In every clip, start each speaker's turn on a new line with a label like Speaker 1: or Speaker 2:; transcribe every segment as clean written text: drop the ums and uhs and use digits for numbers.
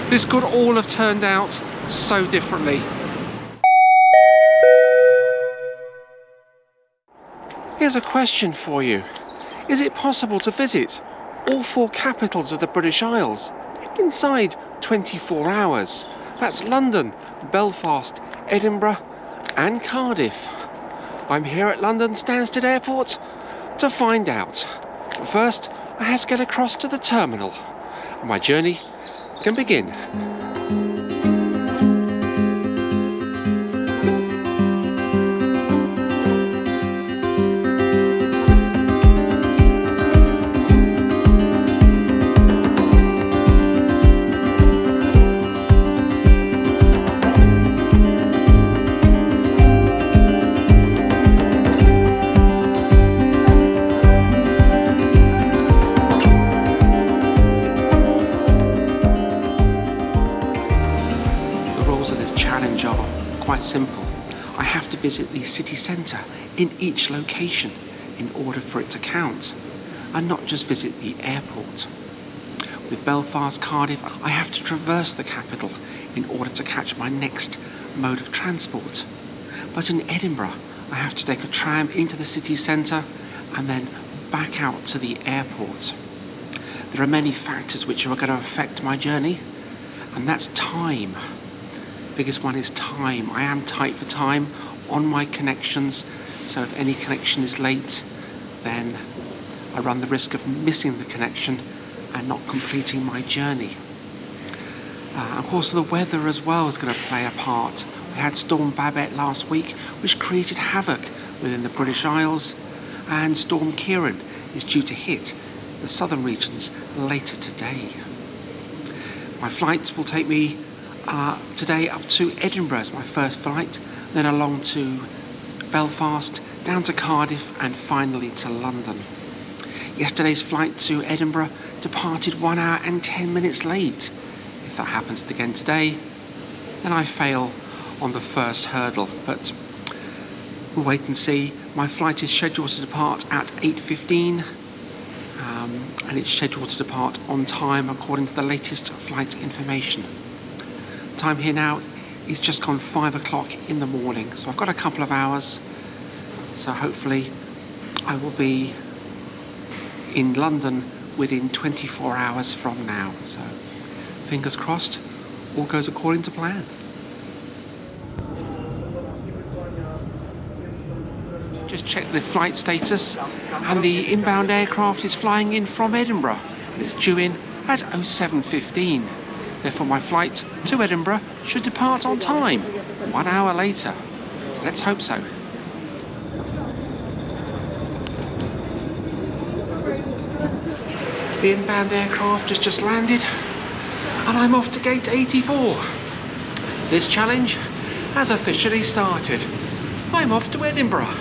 Speaker 1: This could all have turned out so differently. Here's a question for you. Is it possible to visit all 4 capitals of the British Isles inside 24 hours? That's London, Belfast, Edinburgh and Cardiff. I'm here at London Stansted Airport to find out. But first, I have to get across to the terminal and my journey can begin. Quite simple. I have to visit the city centre in each location in order for it to count, and not just visit the airport. With Belfast, Cardiff, I have to traverse the capital in order to catch my next mode of transport. But in Edinburgh, I have to take a tram into the city centre and then back out to the airport. There are many factors which are going to affect my journey, and that's time. Biggest one is time. I am tight for time on my connections, so if any connection is late, then I run the risk of missing the connection and not completing my journey. Of course, the weather as well is going to play a part. We had Storm Babette last week, which created havoc within the British Isles, and Storm Ciaran is due to hit the southern regions later today. My flights will take me today up to Edinburgh as my first flight, then along to Belfast, down to Cardiff and finally to London. Yesterday's flight to Edinburgh departed 1 hour and 10 minutes late. If that happens again today, then I fail on the first hurdle, but we'll wait and see. My flight is scheduled to depart at 8:15 and it's scheduled to depart on time according to the latest flight information. Time here now is just gone 5 o'clock in the morning, so I've got a couple of hours, so hopefully I will be in London within 24 hours from now. So fingers crossed, all goes according to plan. Just check the flight status, and the inbound aircraft is flying in from Edinburgh and it's due in at 07:15. Therefore my flight to Edinburgh should depart on time, 1 hour later. Let's hope so. The inbound aircraft has just landed and I'm off to gate 84. This challenge has officially started. I'm off to Edinburgh.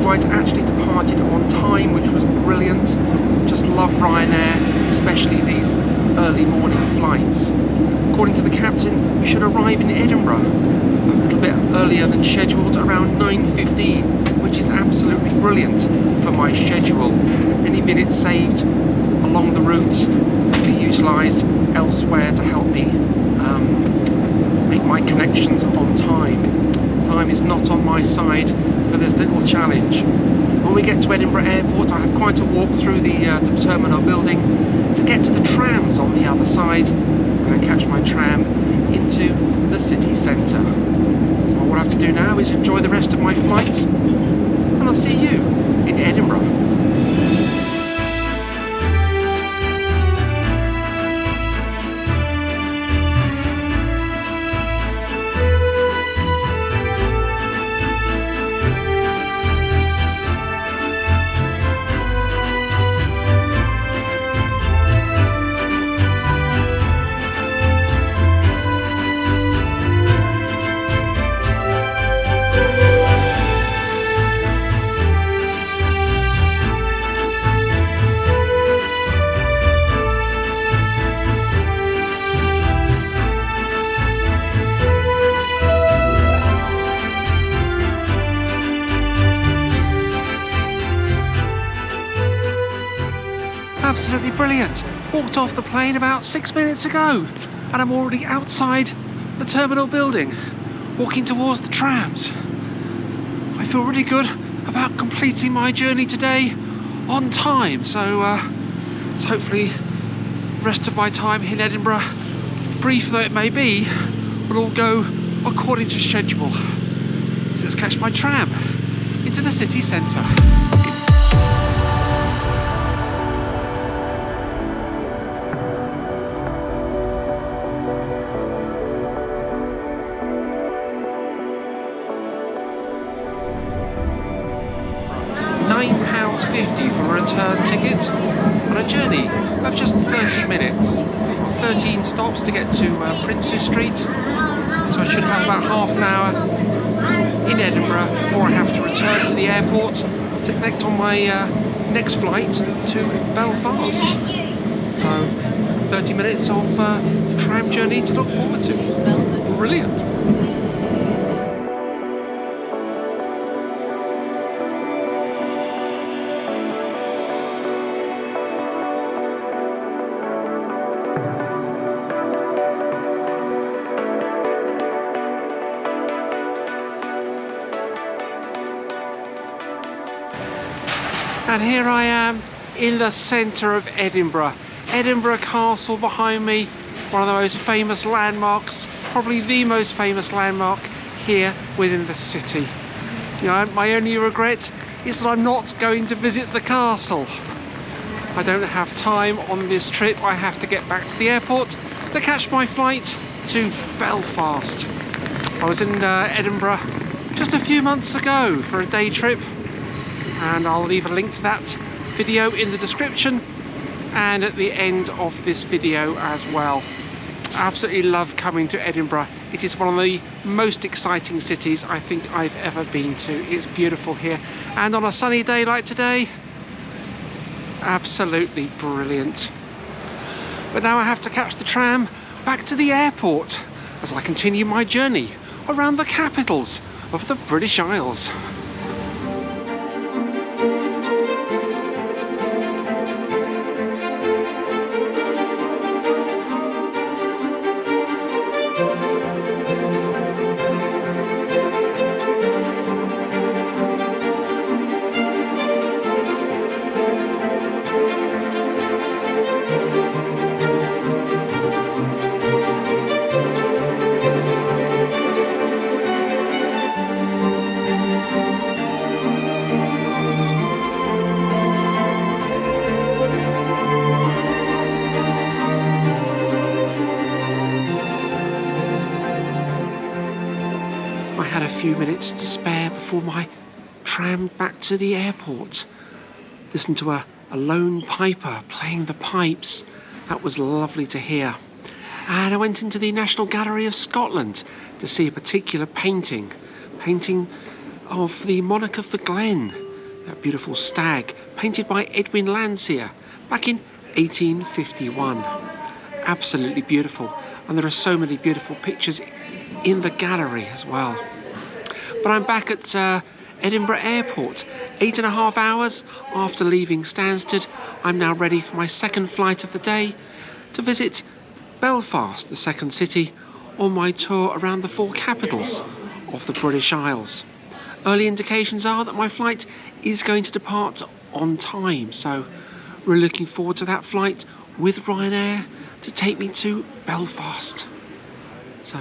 Speaker 1: Flight actually departed on time, which was brilliant. Just love Ryanair, especially these early morning flights. According to the captain, we should arrive in Edinburgh a little bit earlier than scheduled, around 9:15, which is absolutely brilliant for my schedule. Any minutes saved along the route will be utilised elsewhere to help me make my connections on time. Time is not on my side for this little challenge. When we get to Edinburgh Airport, I have quite a walk through the terminal building to get to the trams on the other side and then catch my tram into the city centre. So what I have to do now is enjoy the rest of my flight, and I'll see you in Edinburgh. Absolutely brilliant. Walked off the plane about 6 minutes ago and I'm already outside the terminal building, walking towards the trams. I feel really good about completing my journey today on time, so hopefully the rest of my time in Edinburgh, brief though it may be, will all go according to schedule. So let's catch my tram into the city centre. 50 for a return ticket on a journey of just 30 minutes. 13 stops to get to Princes Street, so I should have about half an hour in Edinburgh before I have to return to the airport to connect on my next flight to Belfast. So 30 minutes of tram journey to look forward to. Brilliant. And here I am in the centre of Edinburgh. Edinburgh Castle behind me, one of the most famous landmarks, probably the most famous landmark here within the city. You know, my only regret is that I'm not going to visit the castle. I don't have time on this trip. I have to get back to the airport to catch my flight to Belfast. I was in Edinburgh just a few months ago for a day trip, and I'll leave a link to that video in the description and at the end of this video as well. I absolutely love coming to Edinburgh. It is one of the most exciting cities I think I've ever been to. It's beautiful here, and on a sunny day like today, absolutely brilliant. But now I have to catch the tram back to the airport as I continue my journey around the capitals of the British Isles. Few minutes to spare before my tram back to the airport. Listened to a lone piper playing the pipes. That was lovely to hear. And I went into the National Gallery of Scotland to see a particular painting of the Monarch of the Glen, that beautiful stag, painted by Edwin Landseer back in 1851. Absolutely beautiful, and there are so many beautiful pictures in the gallery as well. But I'm back at Edinburgh Airport, 8.5 hours after leaving Stansted. I'm now ready for my second flight of the day to visit Belfast, the second city, on my tour around the 4 capitals of the British Isles. Early indications are that my flight is going to depart on time, so we're looking forward to that flight with Ryanair to take me to Belfast. So,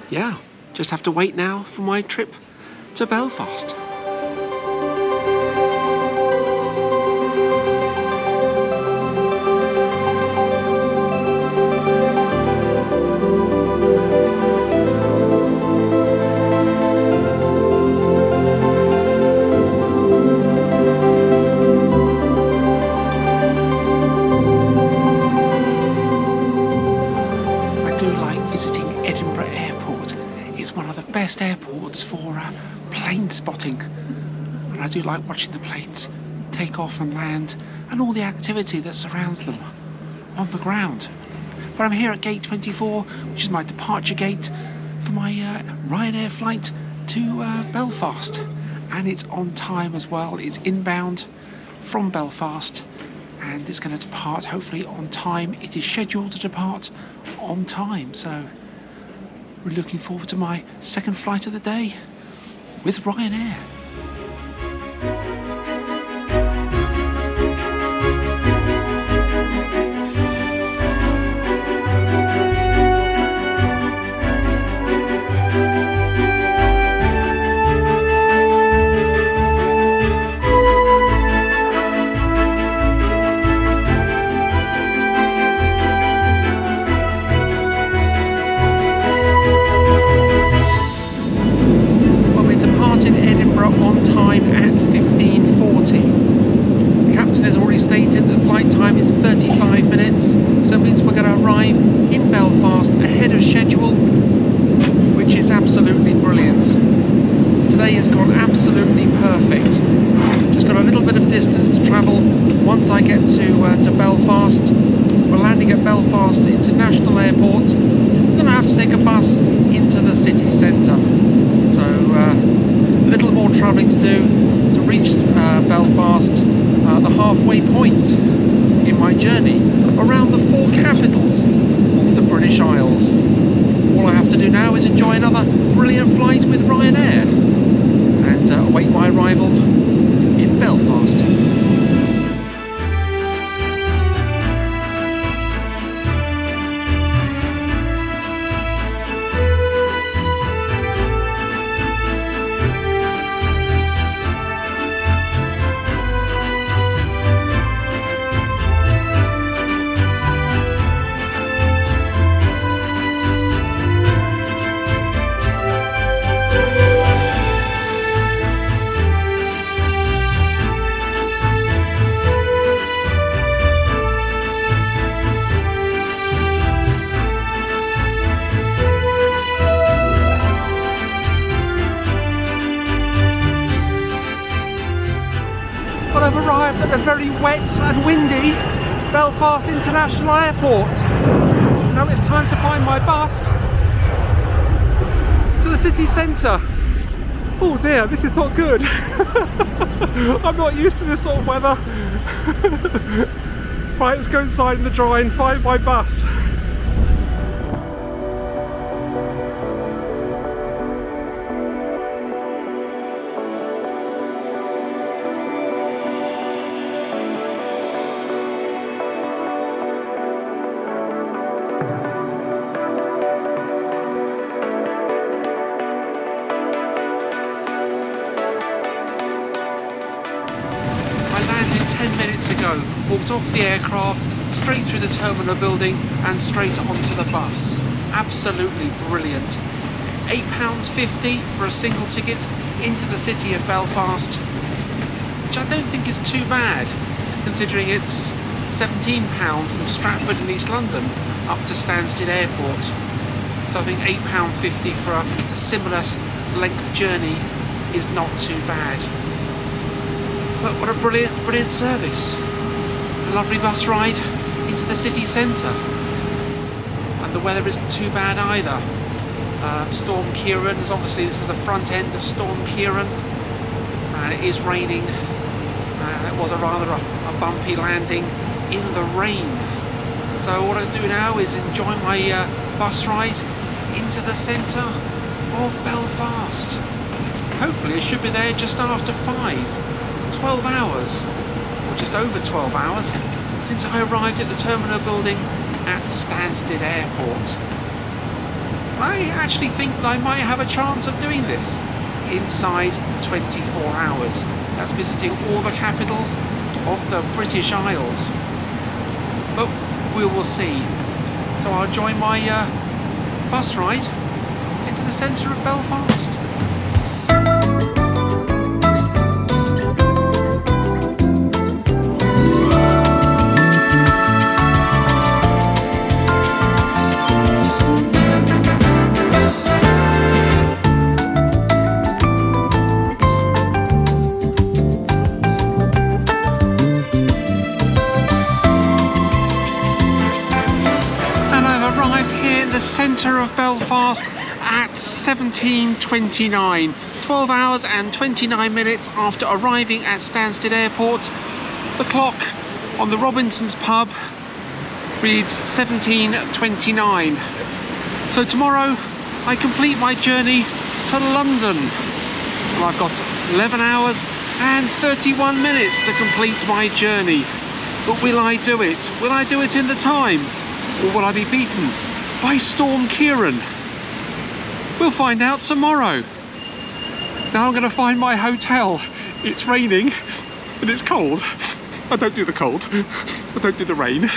Speaker 1: yeah. Just have to wait now for my trip to Belfast. Best airports for plane spotting, and I do like watching the planes take off and land and all the activity that surrounds them on the ground. But I'm here at gate 24, which is my departure gate for my Ryanair flight to Belfast, and it's on time as well. It's inbound from Belfast and it's going to depart hopefully on time. It is scheduled to depart on time, so we're looking forward to my second flight of the day with Ryanair. Edinburgh on time at 15:40. The captain has already stated that flight time is 35 minutes, so it means we're going to arrive in Belfast ahead of schedule, which is absolutely brilliant. Today has gone absolutely perfect. Just got a little bit of distance to travel. Once I get to Belfast, we're landing at Belfast International Airport. Then I have to take a bus into the city centre. So a little more travelling to do to reach Belfast, the halfway point in my journey around the four capitals of the British Isles. All I have to do now is enjoy another brilliant flight with Ryanair and await my arrival in Belfast. I've arrived at the very wet and windy Belfast International Airport. Now it's time to find my bus to the city centre. Oh dear, this is not good. I'm not used to this sort of weather. Right, let's go inside in the dry and find my bus. Ago, walked off the aircraft, straight through the terminal building and straight onto the bus. Absolutely brilliant. £8.50 for a single ticket into the city of Belfast, which I don't think is too bad, considering it's £17 from Stratford in East London up to Stansted Airport. So I think £8.50 for a similar length journey is not too bad. But what a brilliant service. A lovely bus ride into the city centre. And the weather isn't too bad either. Storm Ciaran, obviously this is the front end of Storm Ciaran. And it is raining. And it was a rather bumpy landing in the rain. So what I do now is enjoy my bus ride into the centre of Belfast. Hopefully it should be there just after 5. 12 hours, or just over 12 hours, since I arrived at the terminal building at Stansted Airport. I actually think that I might have a chance of doing this inside 24 hours. That's visiting all the capitals of the British Isles. But we will see. So I'll join my bus ride into the centre of Belfast. Centre of Belfast at 17:29, 12 hours and 29 minutes after arriving at Stansted Airport. The clock on the Robinson's pub reads 17:29. So tomorrow I complete my journey to London. And I've got 11 hours and 31 minutes to complete my journey. But will I do it? Will I do it in the time? Or will I be beaten by Storm Ciaran? We'll find out tomorrow. Now I'm going to find my hotel. It's raining and it's cold. I don't do the cold. I don't do the rain.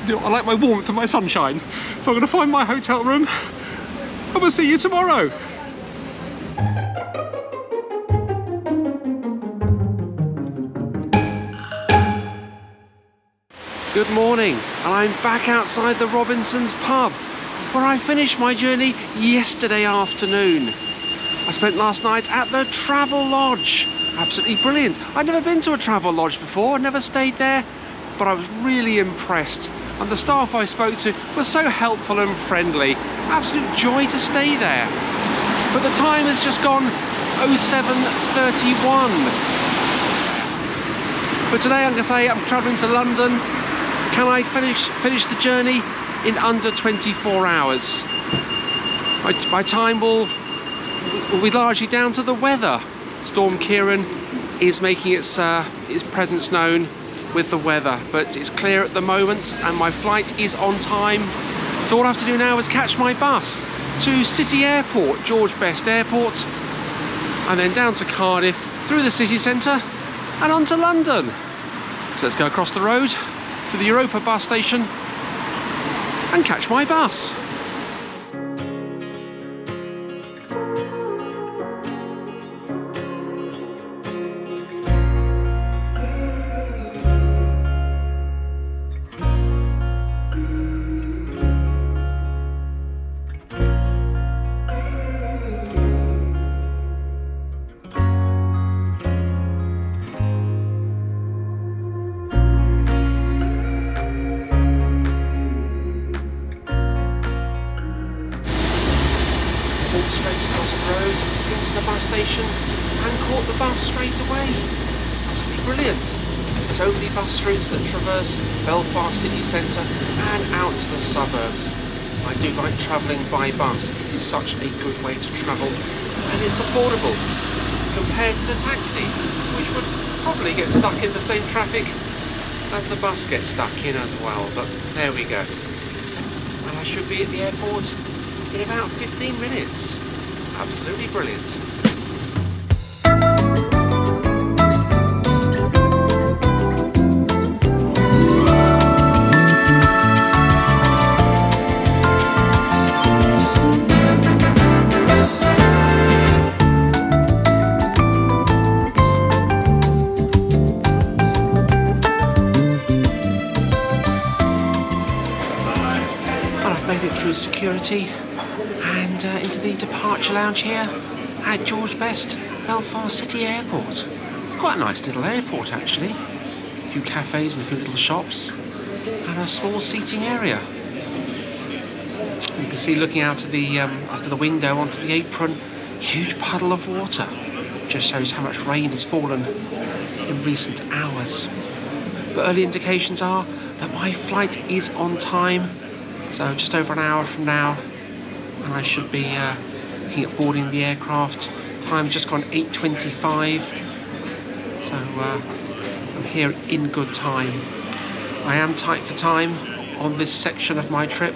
Speaker 1: I like my warmth and my sunshine. So I'm going to find my hotel room and we'll see you tomorrow. Good morning, and I'm back outside the Robinson's pub where I finished my journey yesterday afternoon. I spent last night at the Travel Lodge. Absolutely brilliant. I'd never been to a Travel Lodge before, never stayed there, but I was really impressed. And the staff I spoke to was so helpful and friendly. Absolute joy to stay there. But the time has just gone 07:31. But today I'm going to say I'm travelling to London. Can I finish the journey in under 24 hours? My time will be largely down to the weather. Storm Ciaran is making its presence known with the weather, but it's clear at the moment and my flight is on time. So all I have to do now is catch my bus to City Airport, George Best Airport, and then down to Cardiff, through the city centre and on to London. So let's go across the road to the Europa bus station and catch my bus. Station and caught the bus straight away. Absolutely brilliant. So many bus routes that traverse Belfast city centre and out to the suburbs. I do like travelling by bus. It is such a good way to travel and it's affordable compared to the taxi, which would probably get stuck in the same traffic as the bus gets stuck in as well. But there we go. And I should be at the airport in about 15 minutes. Absolutely brilliant. Through security and into the departure lounge here at George Best, Belfast City Airport. It's quite a nice little airport actually. A few cafes and a few little shops and a small seating area. You can see looking out of the window onto the apron, huge puddle of water. Just shows how much rain has fallen in recent hours. But early indications are that my flight is on time. So just over an hour from now, and I should be looking at boarding the aircraft. Time just gone 8:25, so I'm here in good time. I am tight for time on this section of my trip,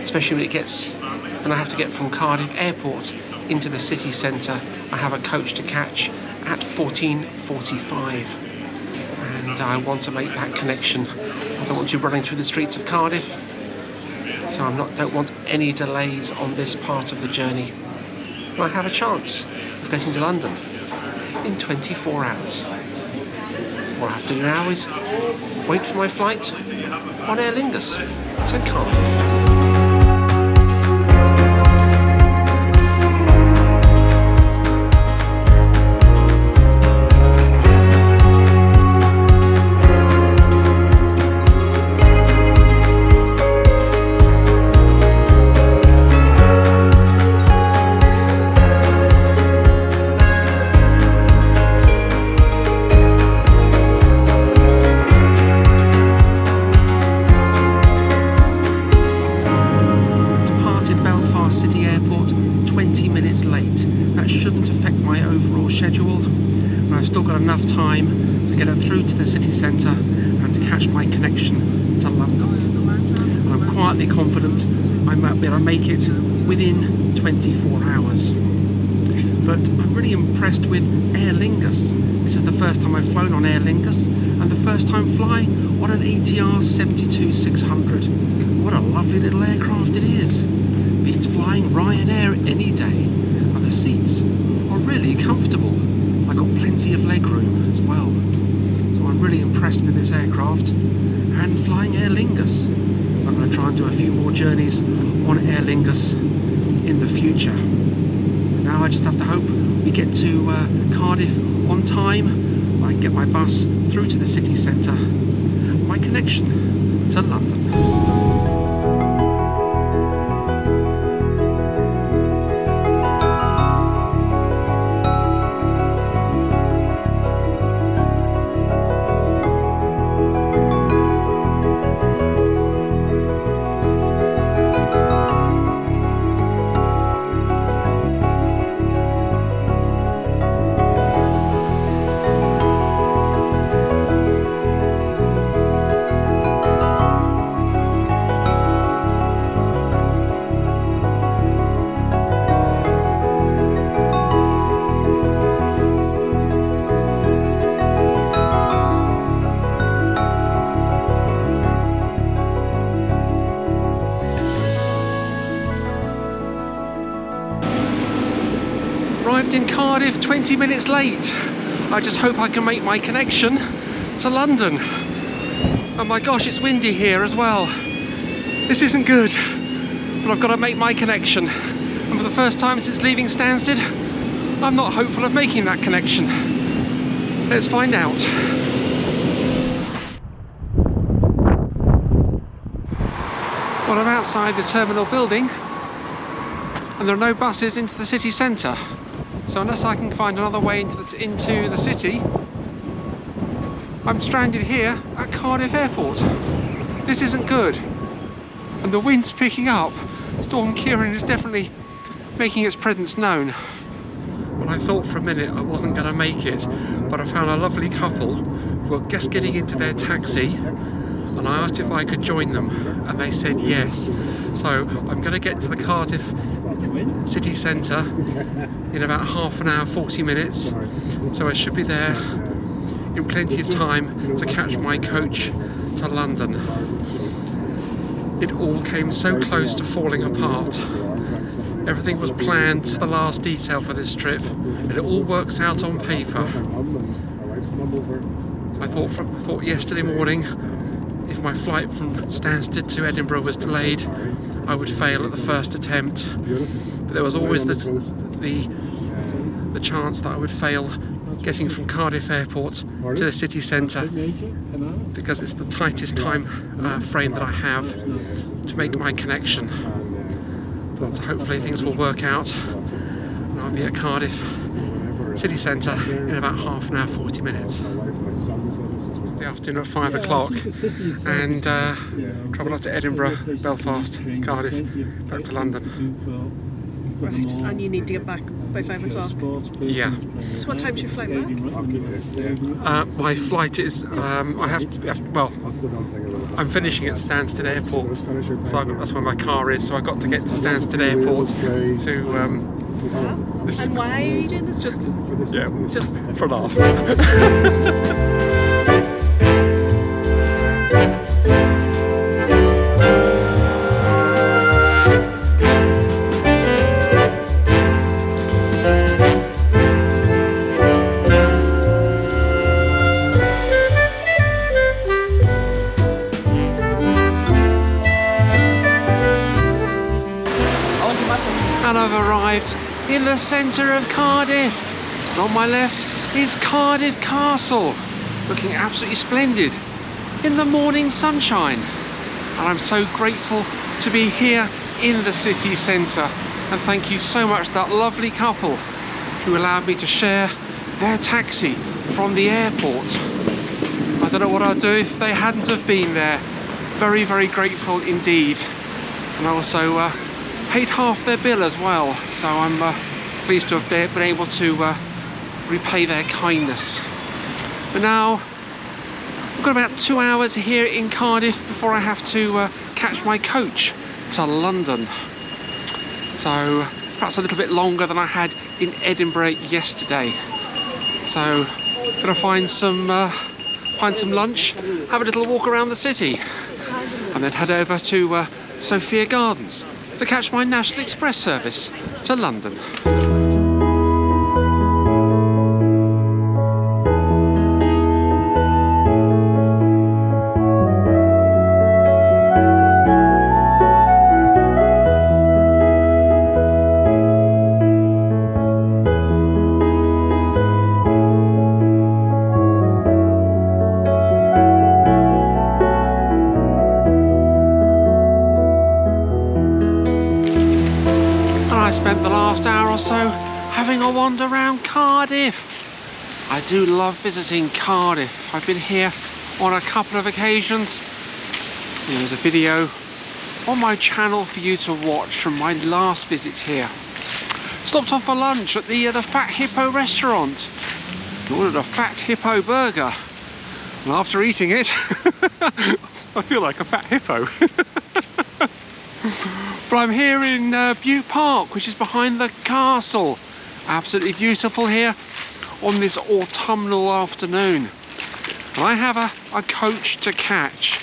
Speaker 1: especially when I have to get from Cardiff Airport into the city centre. I have a coach to catch at 14:45, and I want to make that connection. I don't want to be running through the streets of Cardiff. So I don't want any delays on this part of the journey. I have a chance of getting to London in 24 hours. What I have to do now is wait for my flight on Aer Lingus to Cardiff. schedule, but I've still got enough time to get it through to the city centre and to catch my connection to London. And I'm quietly confident I might be able to make it within 24 hours. But I'm really impressed with Aer Lingus. This is the first time I've flown on Aer Lingus and the first time flying on an ATR 72-600. What a lovely little aircraft it is. Beats flying Ryanair any day, and the seats are really comfortable. I've got plenty of leg room as well. So I'm really impressed with this aircraft and flying Aer Lingus. So I'm going to try and do a few more journeys on Aer Lingus in the future. Now I just have to hope we get to Cardiff on time. I can get my bus through to the city centre. My connection to London. Arrived in Cardiff 20 minutes late. I just hope I can make my connection to London. Oh my gosh, it's windy here as well. This isn't good, but I've got to make my connection. And for the first time since leaving Stansted, I'm not hopeful of making that connection. Let's find out. Well, I'm outside the terminal building and there are no buses into the city centre. So unless I can find another way into the city, I'm stranded here at Cardiff Airport. This isn't good. And the wind's picking up. Storm Ciaran is definitely making its presence known. Well, I thought for a minute I wasn't going to make it, but I found a lovely couple who were just getting into their taxi, and I asked if I could join them, and they said yes. So I'm going to get to the Cardiff city centre in about half an hour, 40 minutes. So I should be there in plenty of time to catch my coach to London. It all came so close to falling apart. Everything was planned to the last detail for this trip, and it all works out on paper. I thought yesterday morning, if my flight from Stansted to Edinburgh was delayed, I would fail at the first attempt. But there was always the chance that I would fail getting from Cardiff Airport to the city centre, because it's the tightest time frame that I have to make my connection. But hopefully things will work out and I'll be at Cardiff city centre in about half an hour, 40 minutes. It's the afternoon at 5 o'clock and travel up to Edinburgh, Belfast, Cardiff, back to London.
Speaker 2: Right, and you need to get back by 5 o'clock?
Speaker 1: Yeah.
Speaker 2: So what time's your flight back?
Speaker 1: My flight is, I'm finishing at Stansted Airport, so that's where my car is, so I've got to get to Stansted Airport to...
Speaker 2: And why are you doing this? Just
Speaker 1: for a laugh. And I've arrived in the centre of Cardiff. And on my left is Cardiff Castle, looking absolutely splendid in the morning sunshine. And I'm so grateful to be here in the city centre. And thank you so much to that lovely couple who allowed me to share their taxi from the airport. I don't know what I'd do if they hadn't have been there. Very, very grateful indeed. And I also paid half their bill as well, so I'm pleased to have been able to repay their kindness. But now I've got about 2 hours here in Cardiff before I have to catch my coach to London. So perhaps a little bit longer than I had in Edinburgh yesterday. So I'm gonna find some lunch, have a little walk around the city, and then head over to Sophia Gardens to catch my National Express service to London. I spent the last hour or so having a wander around Cardiff. I do love visiting Cardiff. I've been here on a couple of occasions. There's a video on my channel for you to watch from my last visit here. Stopped off for lunch at the Fat Hippo restaurant. Ordered a Fat Hippo burger. And after eating it, I feel like a fat hippo. But I'm here in Butte Park, which is behind the castle. Absolutely beautiful here on this autumnal afternoon. And I have a coach to catch.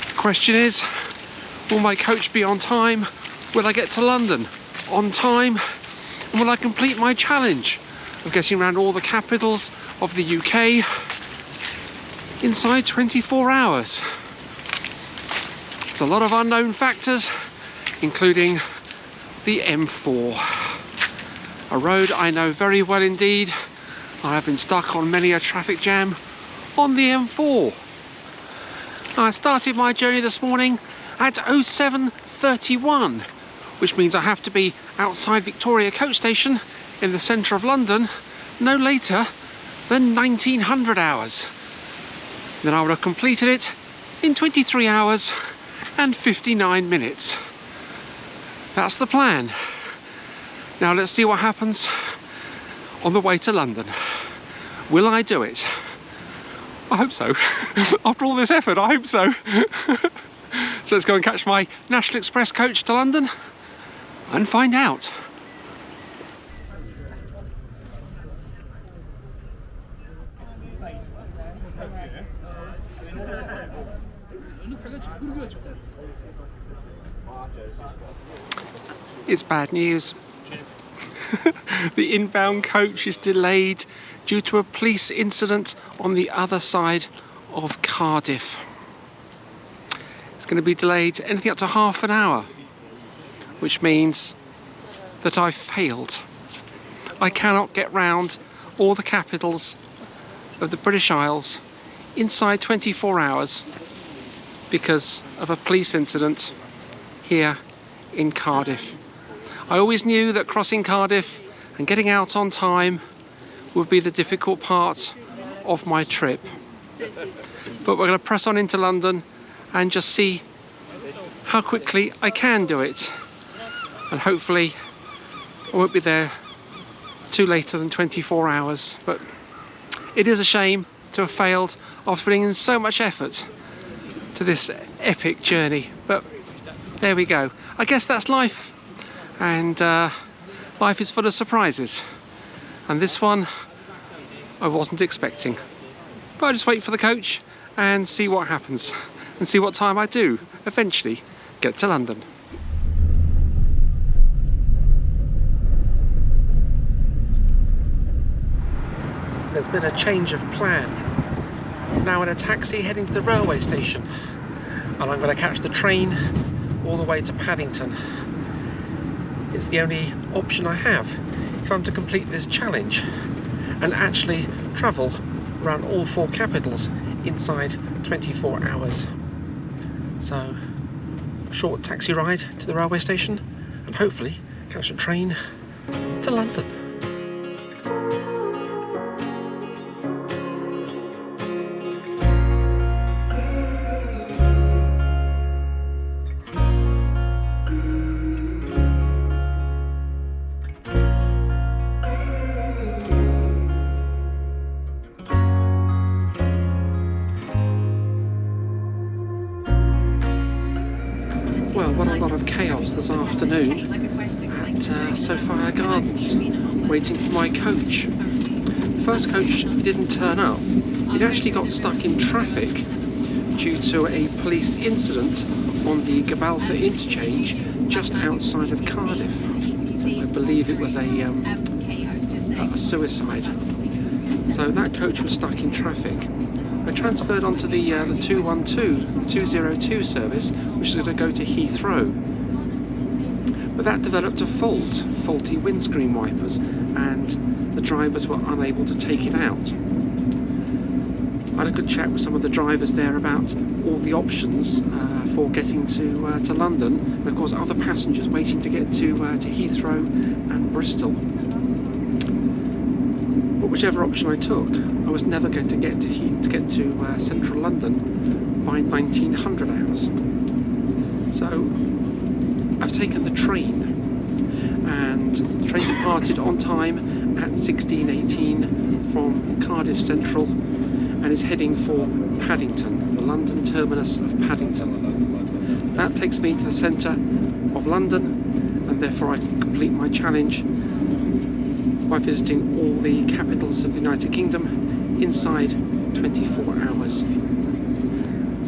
Speaker 1: The question is, will my coach be on time? Will I get to London on time? And will I complete my challenge of getting around all the capitals of the UK inside 24 hours? There's a lot of unknown factors, including the M4, a road I know very well indeed. I have been stuck on many a traffic jam on the M4. I started my journey this morning at 07:31, which means I have to be outside Victoria Coach Station in the centre of London no later than 1900 hours. Then I would have completed it in 23 hours and 59 minutes. That's the plan. Now let's see what happens on the way to London. Will I do it? I hope so. After all this effort, I hope so. So let's go and catch my National Express coach to London and find out. It's bad news. The inbound coach is delayed due to a police incident on the other side of Cardiff. It's going to be delayed anything up to half an hour, which means that I've failed. I cannot get round all the capitals of the British Isles inside 24 hours because of a police incident here in Cardiff. I always knew that crossing Cardiff and getting out on time would be the difficult part of my trip. But we're going to press on into London and just see how quickly I can do it. And hopefully I won't be there too later than 24 hours. But it is a shame to have failed after putting in so much effort to this epic journey. But there we go. I guess that's life. And life is full of surprises, and this one I wasn't expecting. But I'll just wait for the coach and see what happens and see what time I do eventually get to London. There's been a change of plan. I'm now in a taxi heading to the railway station, and I'm going to catch the train all the way to Paddington. It's the only option I have if I'm to complete this challenge and actually travel around all 4 capitals inside 24 hours. So, short taxi ride to the railway station and hopefully catch a train to London. of chaos this afternoon at Sophia Gardens, waiting for my coach. First coach didn't turn up. It actually got stuck in traffic due to a police incident on the Gibraltar interchange just outside of Cardiff. I believe it was a suicide. So that coach was stuck in traffic. I transferred onto the 202 service, which is going to go to Heathrow. But that developed a faulty windscreen wipers, and the drivers were unable to take it out. I had a good chat with some of the drivers there about all the options for getting to London, and of course other passengers waiting to get to Heathrow and Bristol. But whichever option I took, I was never going to get to central London by 1900 hours. So I've taken the train, and the train departed on time at 16:18 from Cardiff Central and is heading for Paddington, the London terminus of Paddington. That takes me into the centre of London, and therefore I can complete my challenge by visiting all the capitals of the United Kingdom inside 24 hours.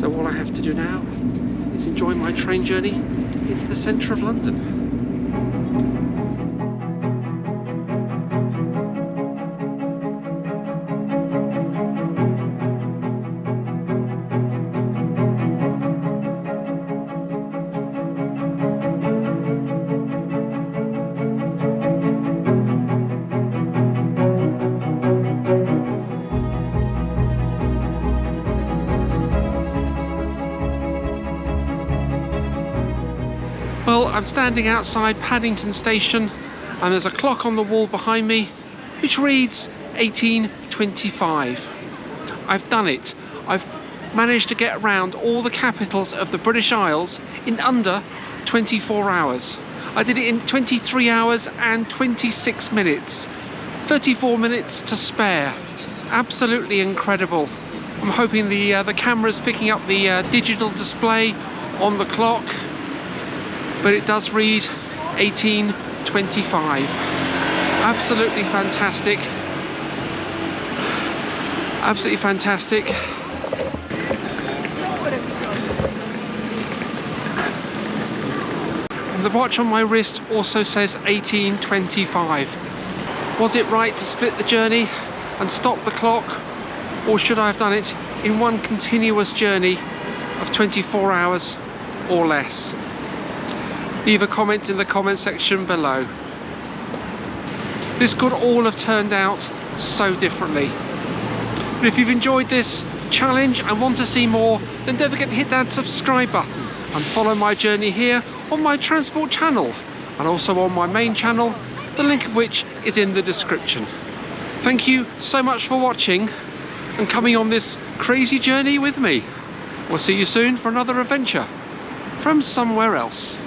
Speaker 1: So all I have to do now is enjoy my train journey into the centre of London. Well, I'm standing outside Paddington Station, and there's a clock on the wall behind me which reads 18:25. I've done it. I've managed to get around all the capitals of the British Isles in under 24 hours. I did it in 23 hours and 26 minutes. 34 minutes to spare. Absolutely incredible. I'm hoping the camera's picking up the digital display on the clock, but it does read 18:25. Absolutely fantastic. Absolutely fantastic. And the watch on my wrist also says 18:25. Was it right to split the journey and stop the clock, or should I have done it in one continuous journey of 24 hours or less? Leave a comment in the comment section below. This could all have turned out so differently. But if you've enjoyed this challenge and want to see more, then don't forget to hit that subscribe button and follow my journey here on my transport channel, and also on my main channel, the link of which is in the description. Thank you so much for watching and coming on this crazy journey with me. We'll see you soon for another adventure from somewhere else.